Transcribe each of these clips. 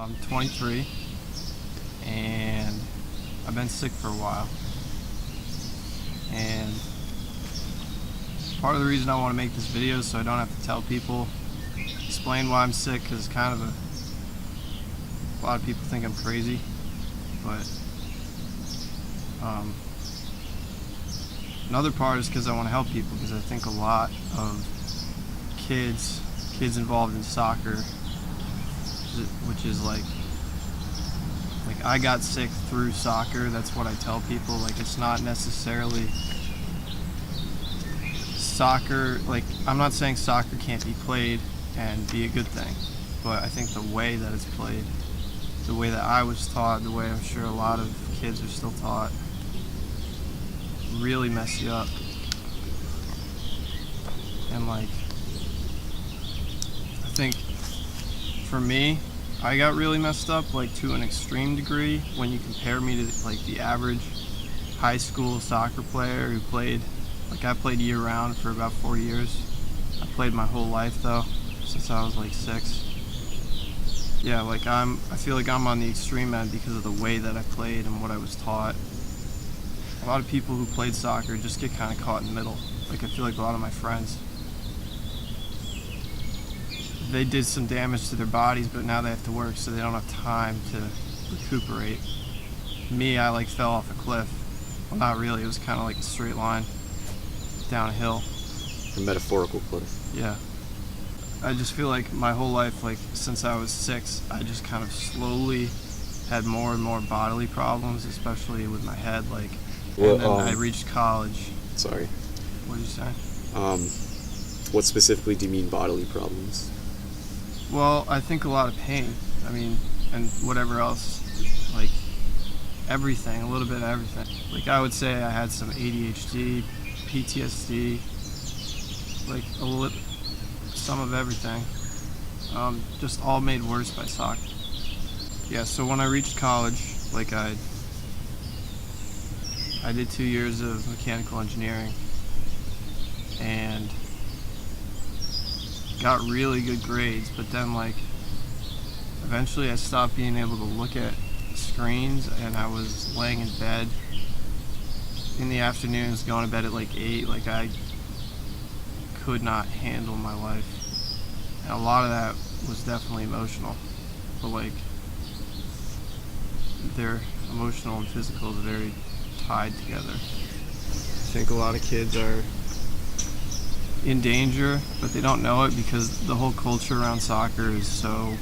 I'm 23 and I've been sick for a while. And part of the reason I want to make this video is so I don't have to tell people, explain why I'm sick, because kind of a lot of people think I'm crazy. But another part is because I want to help people, because I think a lot of kids involved in soccer, which is like I got sick through soccer. That's what I tell people. Like, it's not necessarily soccer. Like, I'm not saying soccer can't be played and be a good thing, but I think the way that it's played, the way that I was taught, the way I'm sure a lot of kids are still taught, really mess you up. And like, I think for me, I got really messed up, like, to an extreme degree when you compare me to like the average high school soccer player who played, like, I played year round for about 4 years. I played my whole life though, since I was like 6. Yeah, like I feel like I'm on the extreme end because of the way that I played and what I was taught. A lot of people who played soccer just get kind of caught in the middle. Like, I feel like a lot of my friends, they did some damage to their bodies, but now they have to work, so they don't have time to recuperate. Me, I like fell off a cliff. Well, not really. It was kind of like a straight line down a hill. A metaphorical cliff. Yeah. I just feel like my whole life, like since I was 6, I just kind of slowly had more and more bodily problems, especially with my head. Like, well, and then I reached college. Sorry. What did you say? What specifically do you mean bodily problems? Well, I think a lot of pain. I mean, and whatever else, like everything, a little bit of everything. Like, I would say I had some ADHD, PTSD, like some of everything. Just all made worse by soccer. Yeah, so when I reached college, like I did 2 years of mechanical engineering and got really good grades, but then like eventually I stopped being able to look at screens, and I was laying in bed in the afternoons, going to bed at like 8. Like, I could not handle my life, and a lot of that was definitely emotional, but like their emotional and physical is very tied together. I think a lot of kids are in danger, but they don't know it because the whole culture around soccer is so,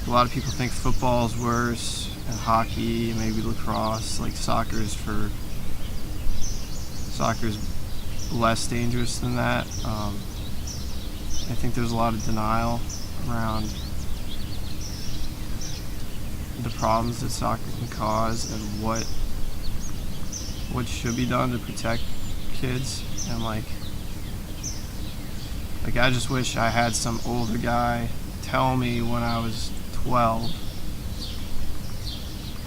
a lot of people think football is worse, and hockey, maybe lacrosse. Like, soccer is less dangerous than that. I think there's a lot of denial around the problems that soccer can cause and what should be done to protect kids. And like I just wish I had some older guy tell me when I was 12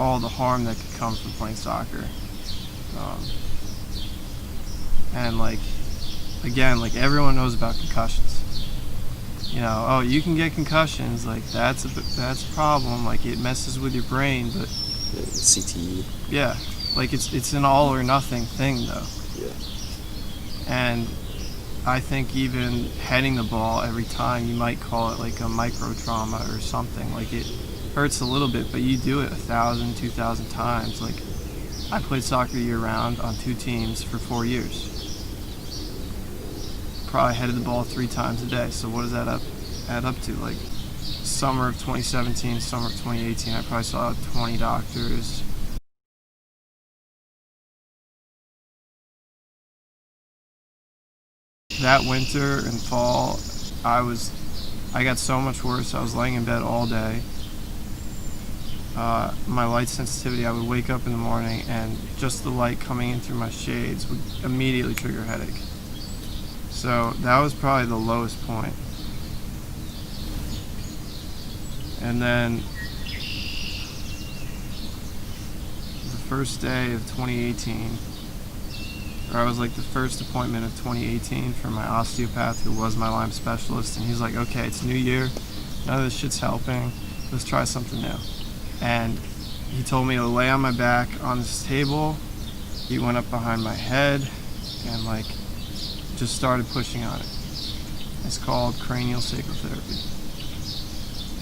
all the harm that could come from playing soccer. And like, again, like, everyone knows about concussions. You know, oh, you can get concussions, like that's a problem, like it messes with your brain, but CTE. Yeah, like it's an all or nothing thing though. Yeah. And I think even heading the ball every time, you might call it like a micro trauma or something. Like, it hurts a little bit, but you do it 1,000, 2,000 times. Like, I played soccer year round on 2 teams for 4 years. Probably headed the ball 3 times a day. So what does that add up to? Like, summer of 2017, summer of 2018, I probably saw 20 doctors. That winter and fall, I got so much worse. I was laying in bed all day. My light sensitivity, I would wake up in the morning and just the light coming in through my shades would immediately trigger a headache. So that was probably the lowest point. And then the first day of 2018, or I was like the first appointment of 2018 for my osteopath, who was my Lyme specialist, and he's like, okay, it's new year, none of this shit's helping, let's try something new. And he told me to lay on my back on this table. He went up behind my head and like just started pushing on it. It's called CranialSacral Therapy.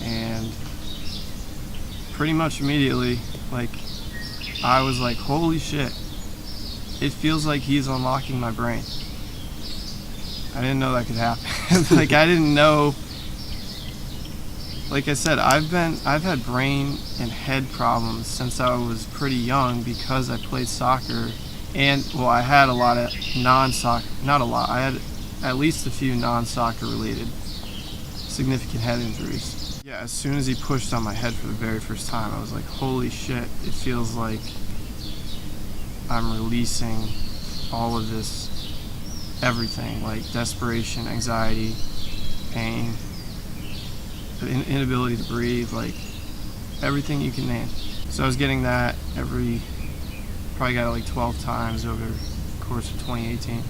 And pretty much immediately, like, I was like, holy shit, it feels like he's unlocking my brain. I didn't know that could happen. Like, I didn't know. Like I said, I've had brain and head problems since I was pretty young because I played soccer, and well, I had a lot of non-soccer, not a lot, I had at least a few non-soccer related significant head injuries. Yeah, as soon as he pushed on my head for the very first time, I was like, holy shit, it feels like I'm releasing all of this, everything, like desperation, anxiety, pain, inability to breathe, like everything you can name. So I was getting that probably got it like 12 times over the course of 2018.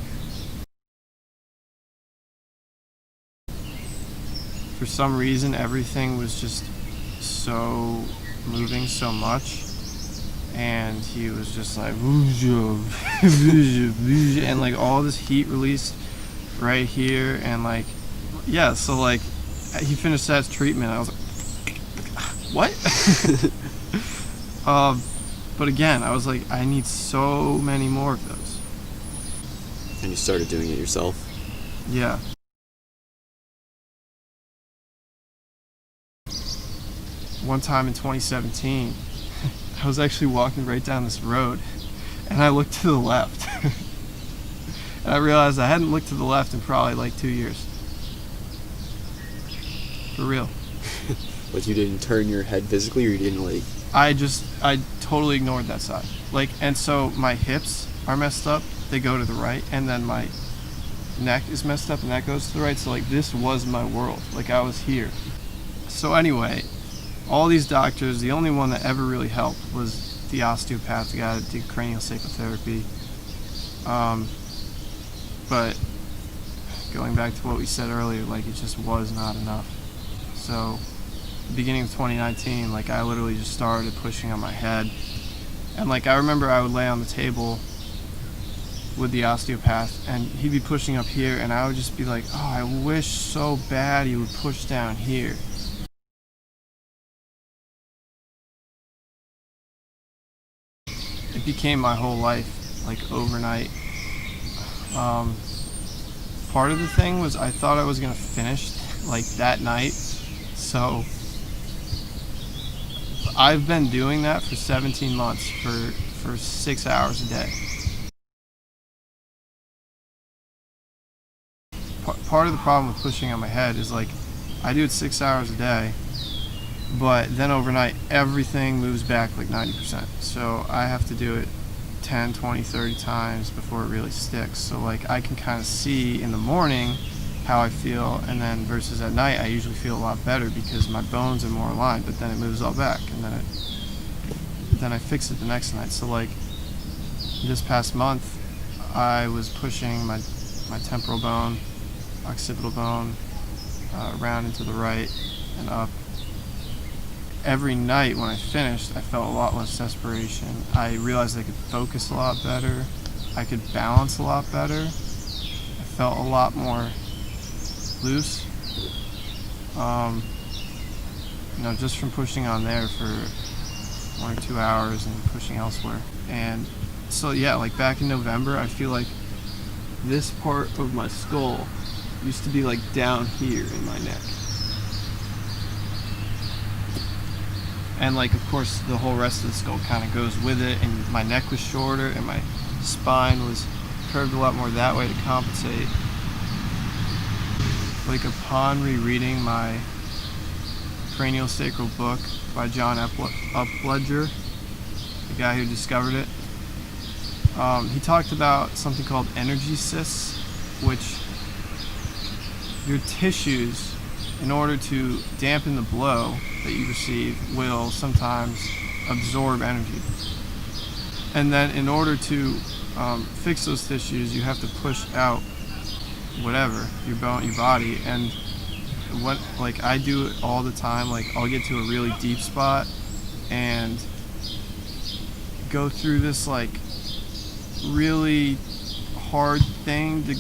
For some reason, everything was just so moving so much, and he was just like, and like all this heat released right here, and like, yeah, so like he finished that treatment, I was like, what? But again, I was like, I need so many more of those. And you started doing it yourself? Yeah. One time in 2017, I was actually walking right down this road, and I looked to the left. And I realized I hadn't looked to the left in probably like 2 years. For real. Like, you didn't turn your head physically, or you didn't like... I totally ignored that side. Like, and so my hips are messed up, they go to the right, and then my neck is messed up and that goes to the right. So like, this was my world. Like, I was here. So anyway, all these doctors, the only one that ever really helped was the osteopath, the guy that did CranialSacral Therapy. But going back to what we said earlier, like, it just was not enough. So beginning of 2019, like, I literally just started pushing on my head, and like, I remember I would lay on the table with the osteopath and he'd be pushing up here, and I would just be like, oh, I wish so bad he would push down here. It became my whole life, like, overnight. Part of the thing was I thought I was gonna finish like that night, so I've been doing that for 17 months for 6 hours a day. Part of the problem with pushing on my head is, like, I do it 6 hours a day, but then overnight everything moves back like 90%. So I have to do it 10, 20, 30 times before it really sticks. So like, I can kind of see in the morning how I feel, and then versus at night I usually feel a lot better because my bones are more aligned, but then it moves all back, and then I fix it the next night. So like, this past month I was pushing my temporal bone, occipital bone, around into the right and up. Every night when I finished, I felt a lot less desperation. I realized I could focus a lot better. I could balance a lot better. I felt a lot more loose. Just from pushing on there for 1 or 2 hours and pushing elsewhere. And so yeah, like back in November, I feel like this part of my skull used to be like down here in my neck. And like, of course, the whole rest of the skull kind of goes with it, and my neck was shorter and my spine was curved a lot more that way to compensate. Like, upon rereading my CranialSacral book by John Upledger, the guy who discovered it, he talked about something called energy cysts, which your tissues, in order to dampen the blow that you receive, will sometimes absorb energy. And then in order to fix those tissues, you have to push out whatever, your bone, your body, and what, like, I do it all the time. Like, I'll get to a really deep spot and go through this like really hard thing to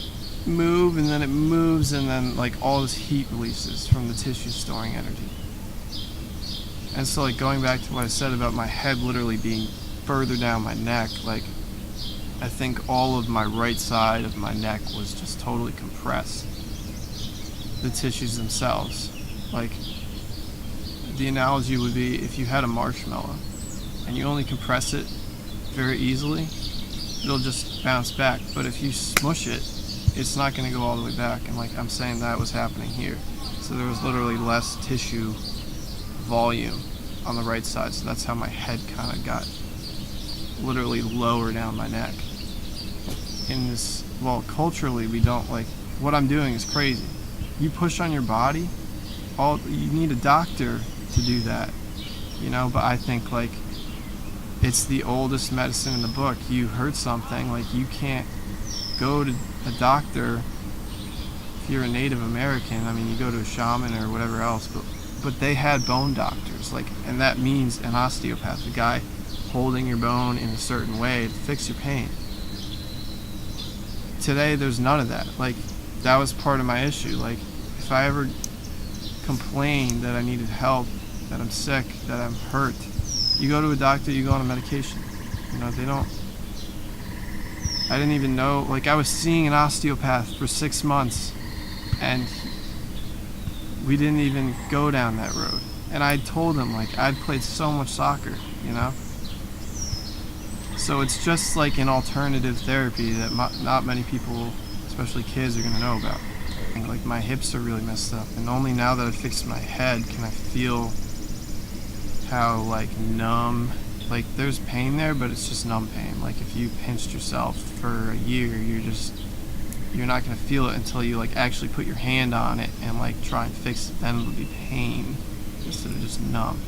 move, and then it moves, and then like all this heat releases from the tissue storing energy. And so, like, going back to what I said about my head literally being further down my neck, like, I think all of my right side of my neck was just totally compressed. The tissues themselves. Like, the analogy would be if you had a marshmallow and you only compress it very easily, it'll just bounce back. But if you smush it, it's not going to go all the way back. And like I'm saying, that was happening here. So there was literally less tissue volume on the right side. So that's how my head kind of got literally lower down my neck. In this, well, culturally, we don't, like, what I'm doing is crazy. You push on your body, you need a doctor to do that, you know. But I think, like, it's the oldest medicine in the book. You hurt something, like, you can't go to a doctor. If you're a Native American, I mean, you go to a shaman or whatever else, but they had bone doctors, like, and that means an osteopath, a guy holding your bone in a certain way to fix your pain. Today, there's none of that. Like, that was part of my issue. Like, if I ever complained that I needed help, that I'm sick, that I'm hurt, you go to a doctor, you go on a medication. You know, they don't. I didn't even know. Like, I was seeing an osteopath for 6 months, and we didn't even go down that road. And I told him, like, I'd played so much soccer, you know? So it's just like an alternative therapy that not many people, especially kids, are going to know about. And like, my hips are really messed up, and only now that I've fixed my head can I feel how, like, numb, like, there's pain there, but it's just numb pain. Like, if you pinched yourself for a year, you're not going to feel it until you, like, actually put your hand on it and, like, try and fix it. Then it'll be pain instead of just numb.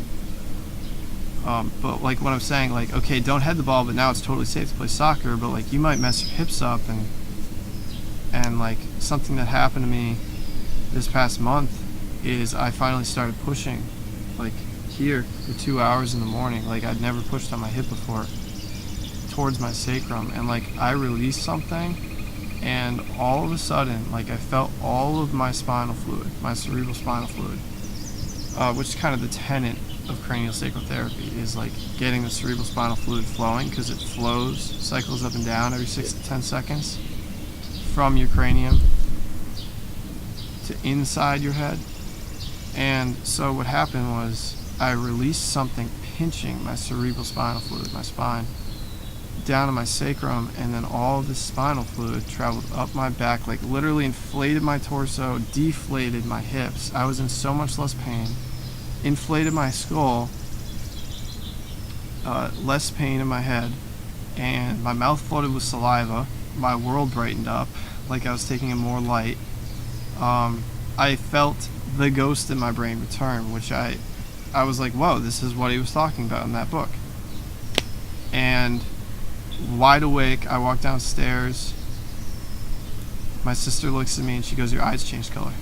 But like what I'm saying, like, okay, don't head the ball, but now it's totally safe to play soccer, but like, you might mess your hips up. And like, something that happened to me this past month is I finally started pushing, like, here for 2 hours in the morning. Like, I'd never pushed on my hip before, towards my sacrum, and like, I released something, and all of a sudden, like, I felt all of my spinal fluid, my cerebral spinal fluid, which is kind of the tenet of CranialSacral Therapy, is like getting the cerebral spinal fluid flowing, because it flows, cycles up and down every 6 to 10 seconds from your cranium to inside your head. And so what happened was I released something pinching my cerebral spinal fluid, my spine, down to my sacrum, and then all of this spinal fluid traveled up my back, like literally inflated my torso, deflated my hips. I was in so much less pain. Inflated my skull, less pain in my head, and my mouth flooded with saliva. My world brightened up, like I was taking in more light. I felt the ghost in my brain return, which I was like, whoa, this is what he was talking about in that book. And wide awake, I walk downstairs. My sister looks at me and she goes, "Your eyes changed color."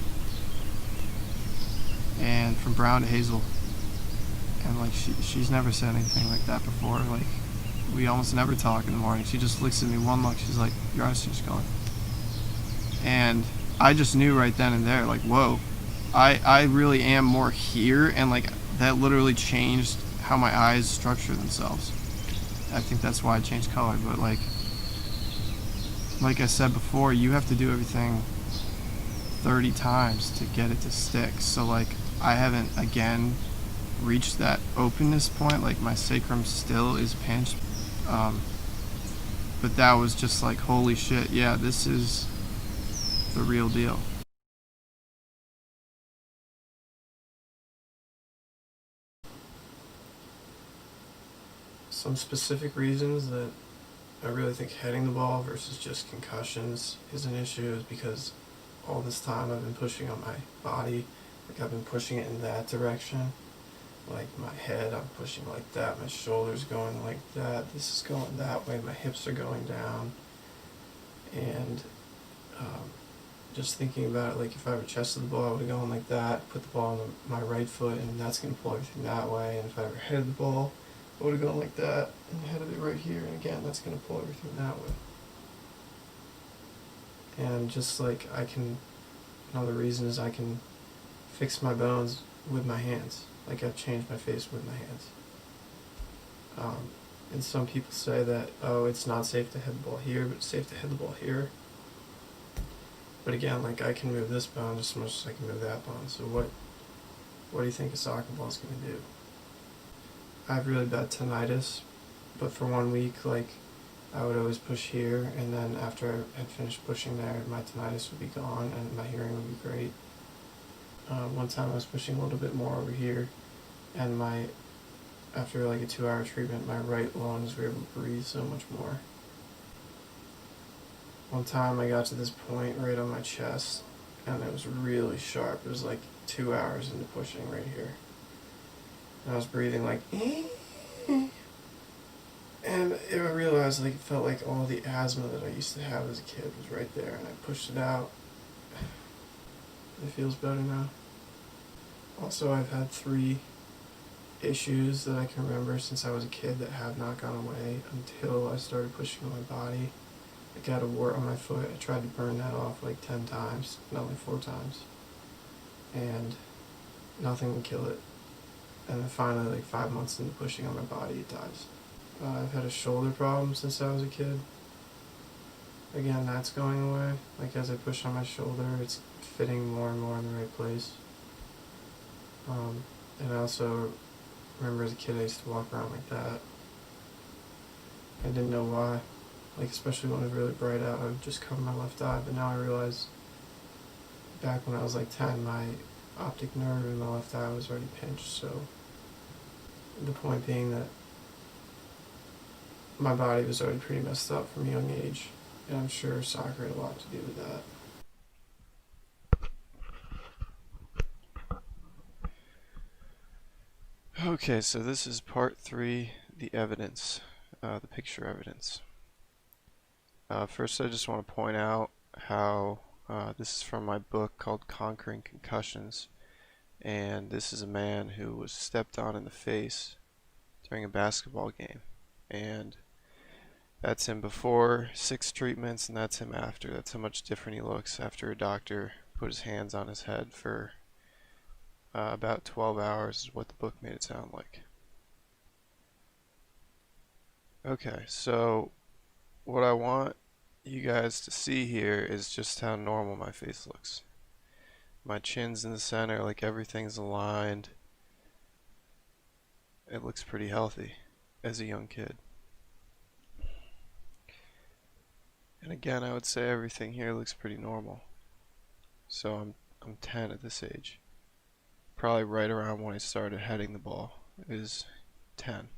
And from brown to hazel. And like, she's never said anything like that before. Like, we almost never talk in the morning. She just looks at me one look, she's like, "Your eyes changed color." And I just knew right then and there, like, whoa, I really am more here. And like, that literally changed how my eyes structure themselves. I think that's why I changed color. But like I said before, you have to do everything 30 times to get it to stick. So like, I haven't again reached that openness point. Like, my sacrum still is pinched, but that was just like, holy shit, yeah, this is the real deal. Some specific reasons that I really think heading the ball versus just concussions is an issue is because all this time I've been pushing on my body. Like, I've been pushing it in that direction. Like, my head, I'm pushing like that. My shoulders going like that. This is going that way. My hips are going down. And just thinking about it, like if I ever chested the ball, I would have gone like that, put the ball on my right foot, and that's going to pull everything that way. And if I ever headed the ball, I would have gone like that and headed it right here, and again, that's going to pull everything that way. And just like another reason is I can fix my bones with my hands. Like I've changed my face with my hands. And some people say that, oh, it's not safe to head the ball here, but it's safe to head the ball here. But again, like I can move this bone just as much as I can move that bone. So what do you think a soccer ball is going to do? I have really bad tinnitus, but for 1 week, like I would always push here, and then after I had finished pushing there, my tinnitus would be gone and my hearing would be great. One time I was pushing a little bit more over here, and after like a 2-hour treatment, my right lungs were able to breathe so much more. One time I got to this point right on my chest, and it was really sharp. It was like 2 hours into pushing right here. And I was breathing like, and I realized like it felt like all the asthma that I used to have as a kid was right there, and I pushed it out. It feels better now. Also, I've had 3 issues that I can remember since I was a kid that have not gone away until I started pushing on my body. I got a wart on my foot. I tried to burn that off like 10 times, not like 4 times. And nothing would kill it. And then finally, like 5 months into pushing on my body, it dies. I've had a shoulder problem since I was a kid. Again, that's going away. Like as I push on my shoulder, it's fitting more and more in the right place. And I also remember as a kid I used to walk around like that. I didn't know why. Like especially when it was really bright out, I would just cover my left eye. But now I realize back when I was like 10, my optic nerve in my left eye was already pinched. So the point being that my body was already pretty messed up from a young age. And I'm sure soccer had a lot to do with that. Okay, so this is part 3, the evidence, the picture evidence. First, I just want to point out how this is from my book called Conquering Concussions, and this is a man who was stepped on in the face during a basketball game, and that's him before 6 treatments, and that's him after. That's how much different he looks after a doctor put his hands on his head for about 12 hours is what the book made it sound like. Okay, so what I want you guys to see here is just how normal my face looks. My chin's in the center, like everything's aligned. It looks pretty healthy as a young kid. And again, I would say everything here looks pretty normal. So I'm 10 at this age. Probably right around when I started heading the ball is 10.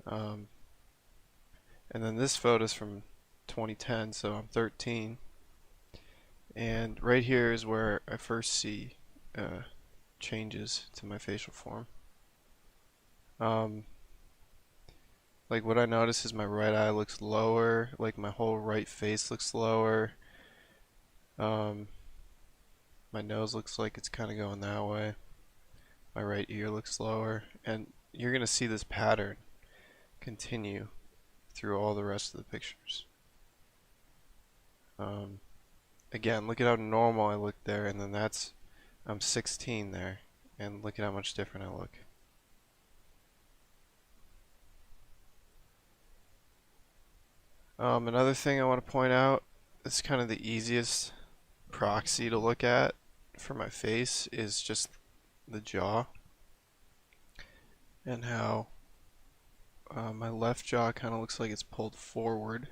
And then this photo's from 2010, so I'm 13. And right here is where I first see changes to my facial form. Like what I notice is my right eye looks lower, like my whole right face looks lower. My nose looks like it's kind of going that way. My right ear looks lower, and you're going to see this pattern continue through all the rest of the pictures. Again, look at how normal I look there, and then I'm 16 there, and look at how much different I look. Another thing I want to point out, it's kind of the easiest proxy to look at for my face is just the jaw, and how my left jaw kind of looks like it's pulled forward,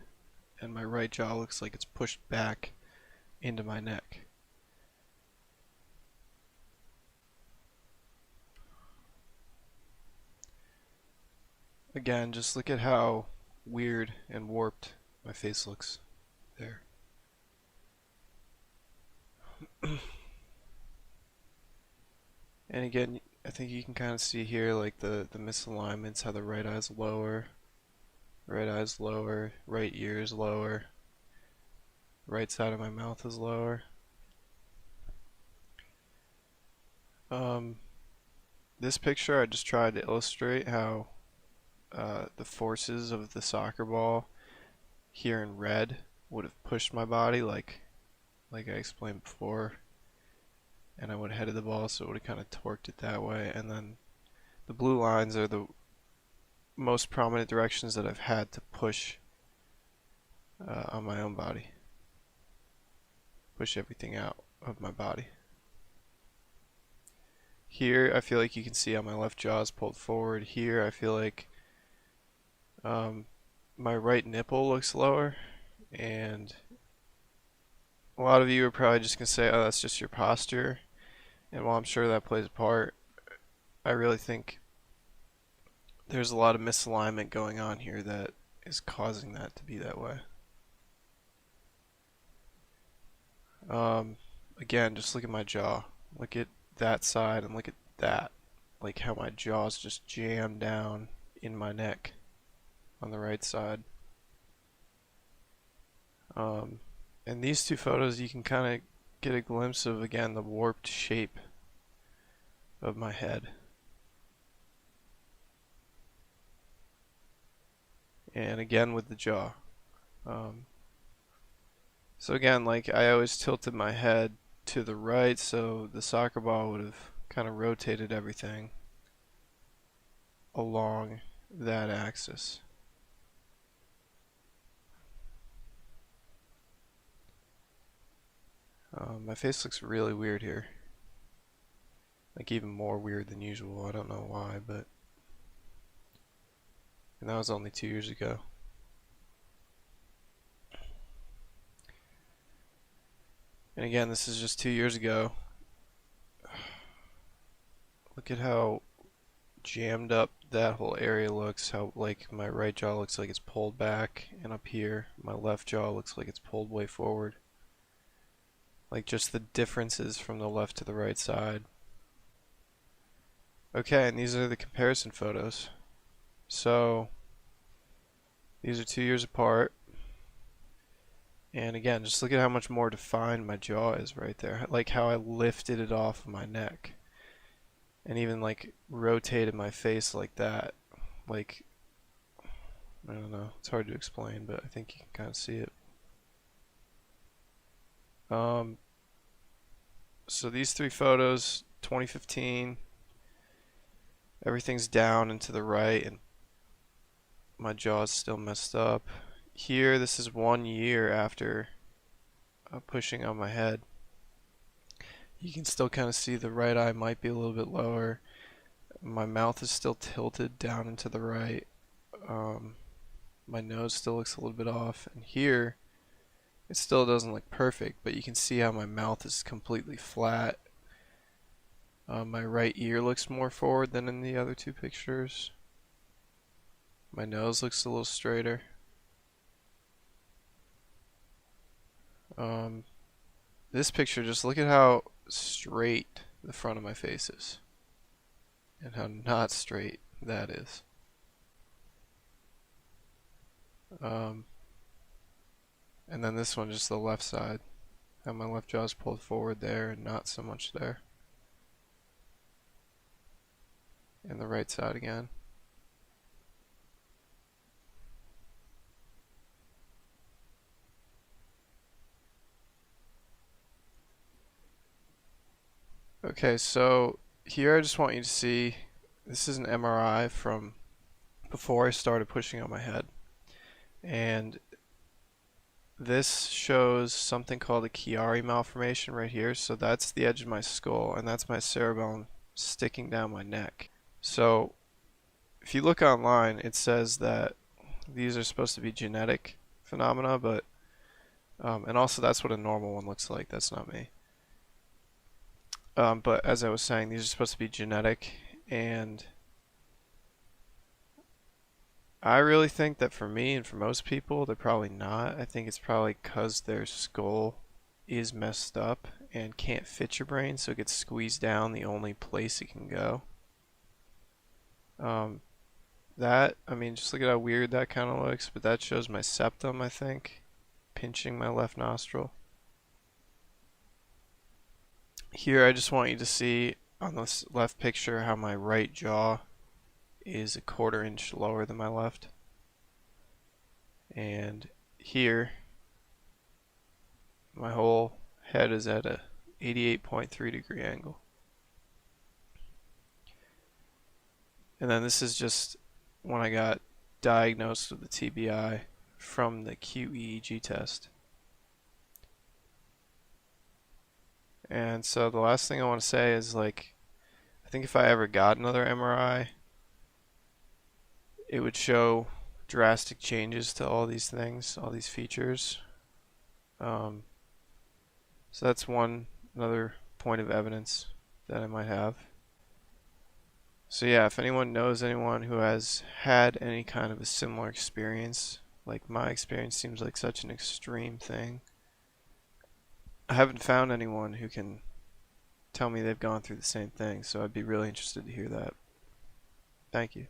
and my right jaw looks like it's pushed back into my neck. Again, just look at how weird and warped my face looks there. And again, I think you can kind of see here like the misalignments, how the right eye's lower, right ear is lower. Right side of my mouth is lower. This picture I just tried to illustrate how the forces of the soccer ball here in red would have pushed my body like I explained before, and I would have headed the ball, so it would have kind of torqued it that way. And then the blue lines are the most prominent directions that I've had to push on my own body, push everything out of my body. Here I feel like you can see how my left jaw is pulled forward. Here I feel like my right nipple looks lower, and a lot of you are probably just going to say, oh, that's just your posture. And while I'm sure that plays a part, I really think there's a lot of misalignment going on here that is causing that to be that way. Again, just look at my jaw. Look at that side and look at that. Like how my jaw's just jammed down in my neck on the right side. And these two photos, you can kind of get a glimpse of, again, the warped shape of my head. And again with the jaw. So again, like I always tilted my head to the right, so the soccer ball would have kind of rotated everything along that axis. My face looks really weird here. Like even more weird than usual. I don't know why, but... And that was only 2 years ago. And again, this is just 2 years ago. Look at how jammed up that whole area looks. How like my right jaw looks like it's pulled back, and up here my left jaw looks like it's pulled way forward. Like just the differences from the left to the right side. Okay, and these are the comparison photos. So these are 2 years apart. And again, just look at how much more defined my jaw is right there. Like how I lifted it off of my neck. And even like rotated my face like that. Like, I don't know, it's hard to explain, but I think you can kind of see it. So these three photos, 2015, everything's down and to the right, and my jaw's still messed up. Here, this is 1 year after pushing on my head. You can still kind of see the right eye might be a little bit lower. My mouth is still tilted down and to the right. My nose still looks a little bit off. And here, it still doesn't look perfect, but you can see how my mouth is completely flat. My right ear looks more forward than in the other two pictures. My nose looks a little straighter. This picture, just look at how straight the front of my face is and how not straight that is. And then this one, just the left side, how my left jaw is pulled forward there and not so much there. And the right side again. Okay, so here I just want you to see, this is an MRI from before I started pushing on my head. And this shows something called a Chiari malformation right here. So that's the edge of my skull, and that's my cerebellum sticking down my neck. So if you look online, it says that these are supposed to be genetic phenomena, but and also that's what a normal one looks like. That's not me. But as I was saying, these are supposed to be genetic, and I really think that for me and for most people, they're probably not. I think it's probably because their skull is messed up and can't fit your brain, so it gets squeezed down the only place it can go. I mean, just look at how weird that kind of looks, but that shows my septum, I think. pinching my left nostril. Here I just want you to see on this left picture how my right jaw is a 1/4 inch lower than my left. And here my whole head is at a 88.3-degree angle. And then this is just when I got diagnosed with the TBI from the QEEG test. And so the last thing I want to say is, like, I think if I ever got another MRI, it would show drastic changes to all these things, all these features. So that's another point of evidence that I might have. So yeah, if anyone knows anyone who has had any kind of a similar experience, like my experience seems like such an extreme thing. I haven't found anyone who can tell me they've gone through the same thing, so I'd be really interested to hear that. Thank you.